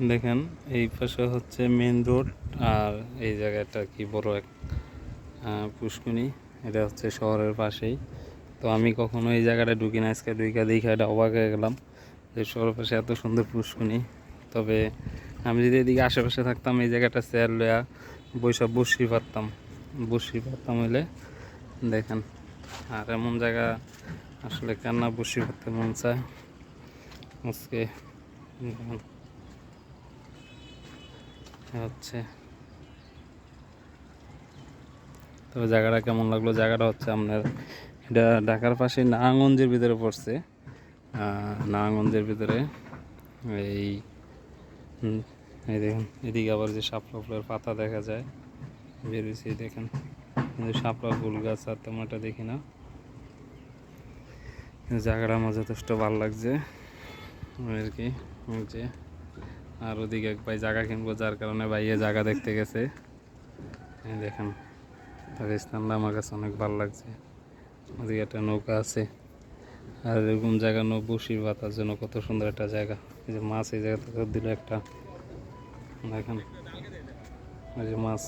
দেখেন এই পাশে হচ্ছে মেন রোড, আর এই জায়গাটা কি বড় এক পুষ্কুনি। এটা হচ্ছে শহরের পাশেই। তো আমি কখনো এই জায়গাটা ঢুকি না, আজকে ঢুকা দেখে এটা অবাক হয়ে গেলাম যে শহরের পাশে এত সুন্দর পুষ্কুনি। তবে আমি যদি এদিকে আশেপাশে থাকতাম এই জায়গাটা চেয়ার লয়া বসি পারতাম হইলে। দেখেন, আর এমন জায়গা আসলে কান্না বসি করতে মন চায় আজকে। হচ্ছে তবে জায়গাটা কেমন লাগলো, জায়গাটা হচ্ছে আপনার এটা ঢাকার পাশে নারায়ণগঞ্জের ভিতরে পড়ছে। নারায়ণগঞ্জের ভিতরে এই এই দেখুন, এদিকে আবার যে শাপলা ফুলের পাতা দেখা যায় বেরিয়েছে, দেখেন। কিন্তু শাপলা ফুল গাছ আর তেমন একটা দেখি না, কিন্তু জায়গাটা আমার যথেষ্ট ভালো লাগছে আর কি। যে আর ওদিকে এক ভাই জায়গা কিনবো, যার কারণে ভাইয়ে জায়গা দেখতে গেছে। দেখেন, তার স্থানটা আমার কাছে অনেক ভালো লাগছে। ওদিকে একটা নৌকা আছে, আর এরকম জায়গা বসির বাতার জন্য কত সুন্দর একটা জায়গা। এই যে মাছ এই জায়গা থেকে দিল একটা, দেখেন এই যে মাছ।